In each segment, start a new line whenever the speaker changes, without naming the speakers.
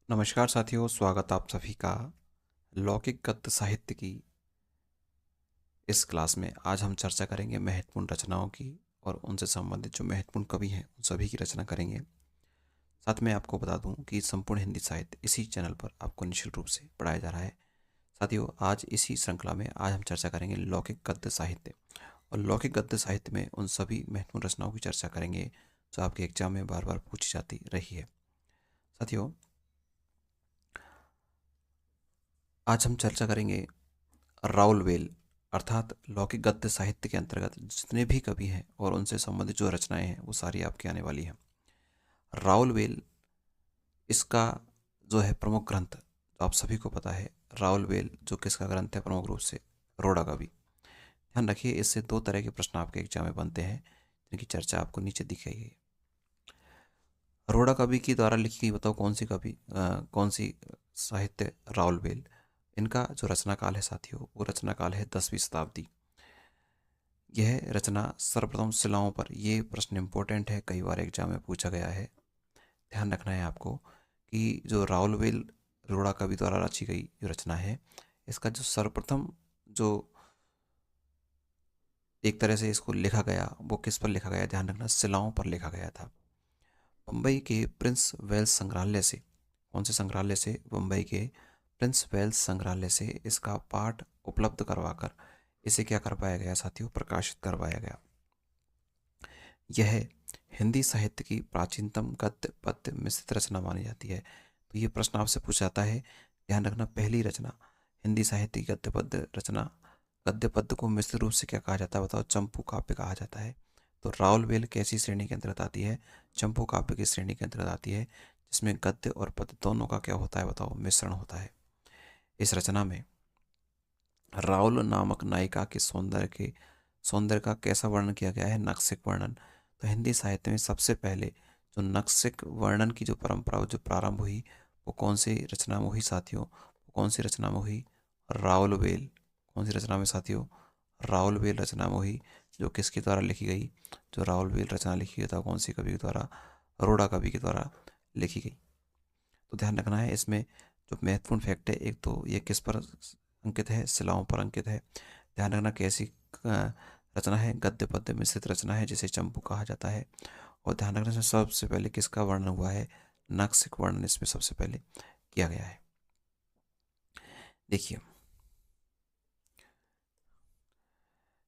नमस्कार साथियों, स्वागत आप सभी का लौकिक गद्य साहित्य की इस क्लास में। आज हम चर्चा करेंगे महत्वपूर्ण रचनाओं की और उनसे संबंधित जो महत्वपूर्ण कवि हैं उन सभी की रचना करेंगे। साथ में आपको बता दूं कि संपूर्ण हिंदी साहित्य इसी चैनल पर आपको निःशुल्क रूप से पढ़ाया जा रहा है। साथियों, आज इसी श्रृंखला में आज हम चर्चा करेंगे लौकिक गद्य साहित्य, और लौकिक गद्य साहित्य में उन सभी महत्वपूर्ण रचनाओं की चर्चा करेंगे जो आपके एग्जाम में बार बार पूछी जाती रही है। साथियों, आज हम चर्चा करेंगे राउल वेल अर्थात लौकिक गद्य साहित्य के अंतर्गत जितने भी कवि हैं और उनसे संबंधित जो रचनाएं हैं वो सारी आपके आने वाली हैं। राउल वेल, इसका जो है प्रमुख ग्रंथ, तो आप सभी को पता है राउल वेल जो किसका ग्रंथ है प्रमुख रूप से, रोड़ा का भी। ध्यान रखिए, इससे दो तरह के प्रश्न आपके एग्जाम में बनते हैं जिनकी चर्चा आपको नीचे दिखेगी। रोड़ा कवि की द्वारा लिखी गई, बताओ कौन सी कवि, कौन सी साहित्य? राउल वेल। इनका जो रचना काल है साथियों, वो रचना काल है 10वीं शताब्दी। यह रचना सर्वप्रथम शिलाओं पर, ये प्रश्न इंपॉर्टेंट है, कई बार एग्जाम में पूछा गया है। ध्यान रखना है आपको कि जो राउलवेल रोड़ा कवि द्वारा रची गई जो रचना है, इसका जो सर्वप्रथम जो एक तरह से इसको लिखा गया वो किस पर लिखा गया? ध्यान रखना, शिलाओं पर लिखा गया था। बम्बई के प्रिंस वेल्स संग्रहालय से। कौन से संग्रहालय से? बम्बई के प्रिंस वेल्स संग्रहालय से इसका पाठ उपलब्ध करवाकर इसे क्या करवाया गया साथियों? प्रकाशित करवाया गया। यह हिंदी साहित्य की प्राचीनतम गद्य पद्य मिश्रित रचना मानी जाती है। तो ये प्रश्न आपसे पूछा जाता है, ध्यान रखना, पहली रचना हिंदी साहित्य की गद्य पद्य रचना। गद्य पद्य को मिश्रित रूप से क्या कहा जाता है बताओ? चंपू काव्य कहा जाता है। तो राउलवेल कैसी श्रेणी के अंतर्गत आती है? चंपू काव्य की श्रेणी के अंतर्गत आती है, जिसमें गद्य और पद्य दोनों का क्या होता है बताओ? मिश्रण होता है। इस रचना में राउल नामक नायिका के सौंदर्य का कैसा वर्णन किया गया है? नक्सिक वर्णन। तो हिंदी साहित्य में सबसे पहले जो नक्सिक वर्णन की जो परंपरा जो प्रारंभ हुई, वो कौन सी रचना में हुई साथियों? वो कौन सी रचना में हुई? राउलवेल। कौन सी रचना में साथियों? राउलवेल रचना में हुई, जो किसके द्वारा लिखी गई? जो राउलवेल रचना लिखी गई था कौन सी कवि के द्वारा? रोड़ा कवि के द्वारा लिखी गई। तो ध्यान रखना है, इसमें जो महत्वपूर्ण फैक्ट है, एक तो ये किस पर अंकित है? शिलाओं पर अंकित है। ध्यान रखना कैसी रचना है? गद्य पद्य मिश्रित रचना है जिसे चंपू कहा जाता है। और ध्यान रखना इसमें सबसे पहले किसका वर्णन हुआ है? नक्सिक वर्णन इसमें सबसे पहले किया गया है। देखिए,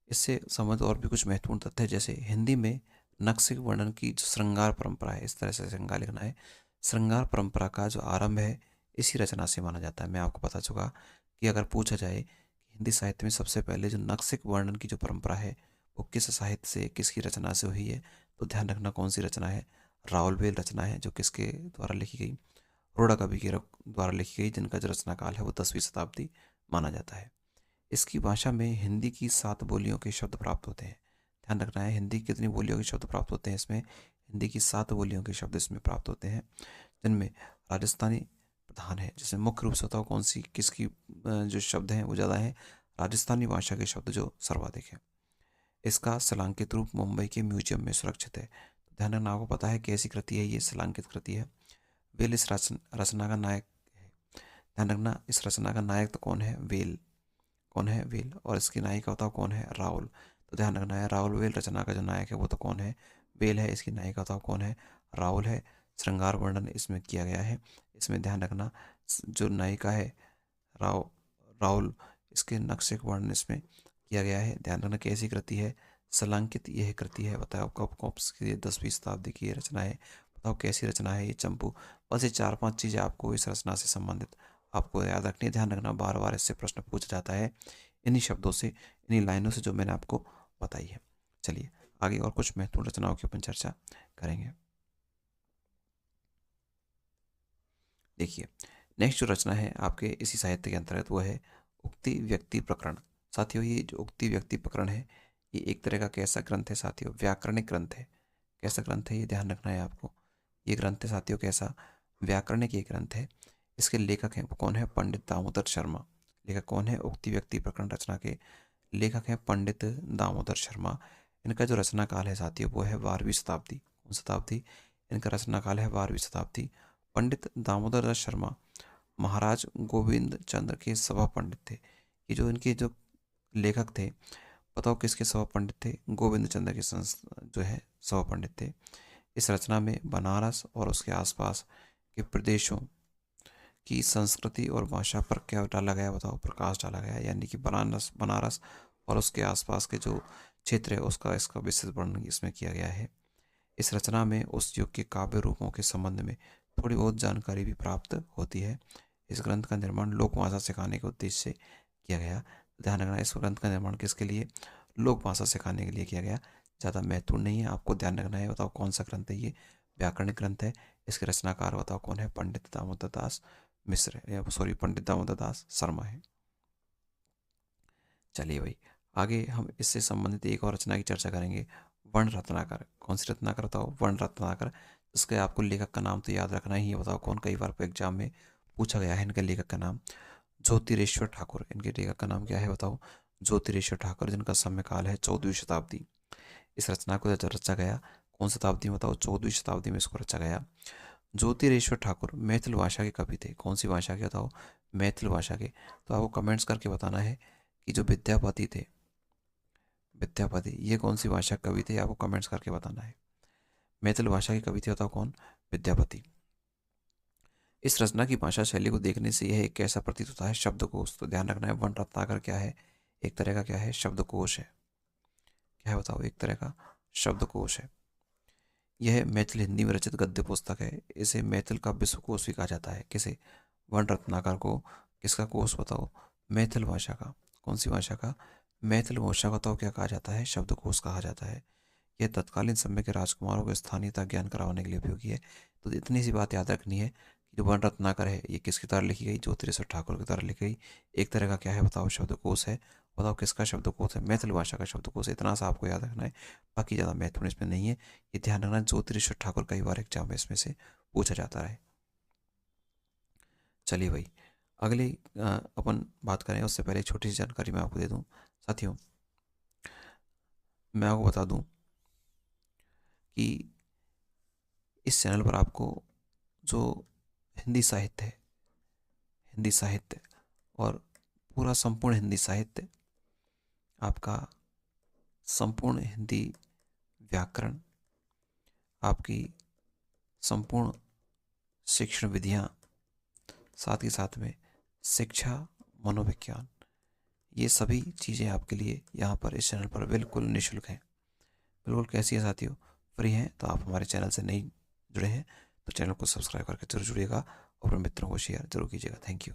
इससे संबंधित और भी कुछ महत्वपूर्ण तथ्य है, जैसे हिंदी में नक्सिक वर्णन की जो श्रृंगार परंपरा है, इस तरह से श्रृंगार लिखना है। श्रृंगार परंपरा का जो आरंभ है इसी रचना से माना जाता है। मैं आपको बता चुका कि अगर पूछा जाए कि हिंदी साहित्य में सबसे पहले जो नक्सिक वर्णन की जो परंपरा है वो किस साहित्य से, किसकी रचना से हुई है, तो ध्यान रखना कौन सी रचना है? राउलवेल रचना है, जो किसके द्वारा लिखी गई? रोड़ा कवि के द्वारा लिखी गई, जिनका जो रचना काल है वो 10वीं शताब्दी माना जाता है। इसकी भाषा में हिंदी की 7 बोलियों के शब्द प्राप्त होते हैं। ध्यान रखना है, हिंदी की कितनी बोलियों के शब्द प्राप्त होते हैं इसमें? हिंदी की 7 बोलियों के शब्द इसमें प्राप्त होते हैं, जिनमें राजस्थानी प्रधान है। जैसे मुख्य रूप से बताओ कौन सी किसकी जो शब्द हैं वो ज़्यादा हैं? राजस्थानी भाषा के शब्द जो सर्वाधिक हैं। इसका शिलांकित रूप मुंबई के म्यूजियम में सुरक्षित है। तो ध्यान रखना, आपको पता है कैसी कृति है ये? शिलांकित कृति है। वेल इस रचना का नायक है। ध्यान रखना, इस रचना का नायक तो कौन है? वेल। कौन है? वेल। और इसकी नायिका बताओ कौन है? राहुल। तो ध्यान रखना है, राहुल वेल रचना का जो नायक है वो तो कौन है? वेल है। इसकी नायिका बताओ कौन है? राहुल है। श्रृंगार वर्णन इसमें किया गया है। इसमें ध्यान रखना, जो नायिका है राव राहुल, इसके नक्शे का वर्णन इसमें किया गया है। ध्यान रखना कैसी कृति है? सलांकित यह कृति है। बताओ कब कब की? 10वीं शताब्दी की ये रचना है। बताओ कैसी रचना है ये? चंपू। बस ये 4-5 चीज़ें आपको इस रचना से संबंधित आपको याद रखनी है। ध्यान रखना, बार बार इससे प्रश्न पूछा जाता है इन्हीं शब्दों से, इन्हीं लाइनों से जो मैंने आपको बताई है। चलिए आगे और कुछ महत्वपूर्ण रचनाओं की अपन चर्चा करेंगे। देखिए, नेक्स्ट जो रचना है आपके इसी साहित्य के अंतर्गत वो है उक्ति व्यक्ति प्रकरण। साथियों, ये जो उक्ति व्यक्ति प्रकरण है ये एक तरह का कैसा ग्रंथ है साथियों? व्याकरणिक ग्रंथ है। कैसा ग्रंथ है ये? ध्यान रखना है आपको। ये ग्रंथ है साथियों कैसा? व्याकरणिक ये ग्रंथ है। इसके लेखक हैं वो कौन है? पंडित दामोदर शर्मा। लेखक कौन है? उक्ति व्यक्ति प्रकरण रचना के लेखक हैं पंडित दामोदर शर्मा। इनका जो रचना काल है साथियों वो है 12वीं शताब्दी। कौन शताब्दी? इनका रचना काल है 12वीं शताब्दी। पंडित दामोदर दास शर्मा महाराज गोविंद चंद्र के सभा पंडित थे। ये जो इनके जो लेखक थे, बताओ किसके सभा पंडित थे? गोविंद चंद्र के जो है सभा पंडित थे। इस रचना में बनारस और उसके आसपास के प्रदेशों की संस्कृति और भाषा पर क्या डाला गया? बताओ, प्रकाश डाला गया। यानी कि बनारस बनारस और उसके आसपास के जो क्षेत्र है उसका इसका विस्तृत वर्णन इसमें किया गया है। इस रचना में उस युग के काव्य रूपों के संबंध में थोड़ी बहुत जानकारी भी प्राप्त होती है। इस ग्रंथ का निर्माण लोक भाषा सिखाने के उद्देश्य से किया गया। ध्यान रखना, इस ग्रंथ का निर्माण किसके लिए? लोक भाषा सिखाने के लिए किया गया। ज़्यादा महत्वपूर्ण नहीं है, आपको ध्यान रखना है। बताओ कौन सा ग्रंथ है ये? व्याकरणिक ग्रंथ है। इसके रचनाकार बताओ कौन है? पंडित दामोदर दास मिश्र, सॉरी, पंडित दामोदर दास शर्मा है। चलिए भाई, आगे हम इससे संबंधित एक और रचना की चर्चा करेंगे, वर्ण रत्नाकर। कौन सी रत्नाकर? बताओ, वर्ण रत्नाकर। इसके आपको लेखक का नाम तो याद रखना ही है। बताओ कौन? कई बार एग्जाम में पूछा गया है इनके लेखक का नाम। ज्योतिरेश्वर ठाकुर। इनके लेखक का नाम क्या है? बताओ, ज्योतिरेश्वर ठाकुर, जिनका समयकाल है 14वीं शताब्दी। इस रचना को रचा गया कौन शताब्दी में? बताओ, 14वीं शताब्दी में इसको रचा गया। ज्योतिरेश्वर ठाकुर मैथिल भाषा के कवि थे। कौन सी भाषा के? बताओ, मैथिल भाषा के। तो आपको कमेंट्स करके बताना है कि जो विद्यापति थे, विद्यापति, ये कौन सी भाषा के कवि थे? आपको कमेंट्स करके बताना है। मैथिल भाषा के कवि थे, बताओ कौन? विद्यापति। इस रचना की भाषा शैली को देखने से यह एक कैसा प्रतीत होता है? शब्दकोश। तो ध्यान रखना है, वर्ण रत्नाकर क्या है? एक तरह का क्या है? शब्दकोश है। क्या है? बताओ, एक तरह का शब्दकोश है। यह मैथिल हिंदी में रचित गद्य पुस्तक है। इसे मैथिल का विश्वकोश भी कहा जाता है। किसे? वर्ण रत्नाकर को। किसका कोश? बताओ, मैथिल भाषा का। कौन सी भाषा का? मैथिल भाषा का। बताओ क्या कहा जाता है? शब्दकोश कहा जाता है। यह तत्कालीन समय के राजकुमारों को स्थानीयता ज्ञान कराने के लिए उपयोगी है। तो इतनी सी बात याद रखनी है कि जो वर्ण रत्नाकर है ये किसकी द्वारा लिखी गई? ज्योतिरेश्वर ठाकुर की द्वारा लिखी गई। एक तरह का क्या है? बताओ, शब्दकोश है। बताओ किसका शब्दकोश है? मैथिल भाषा का शब्दकोश है। इतना सा आपको याद रखना है, बाकी ज़्यादा महत्वपूर्ण इसमें नहीं है। ये ध्यान रखना, ज्योतिरेश्वर ठाकुर कई बार एग्जाम में इसमें से पूछा जाता है। चलिए भाई, अगले अपन बात करें उससे पहले छोटी सी जानकारी मैं आपको दे दूं। साथियों, मैं आपको बता दूं कि इस चैनल पर आपको जो हिंदी साहित्य है, हिंदी साहित्य और पूरा संपूर्ण हिंदी साहित्य, आपका संपूर्ण हिंदी व्याकरण, आपकी संपूर्ण शिक्षण विधियाँ, साथ ही साथ में शिक्षा, मनोविज्ञान, ये सभी चीज़ें आपके लिए यहाँ पर इस चैनल पर बिल्कुल निःशुल्क हैं। बिल्कुल कैसी है साथियों? फ्री हैं। तो आप हमारे चैनल से नहीं जुड़े हैं तो चैनल को सब्सक्राइब करके जरूर जुड़िएगा और अपने मित्रों को शेयर जरूर कीजिएगा। Thank you.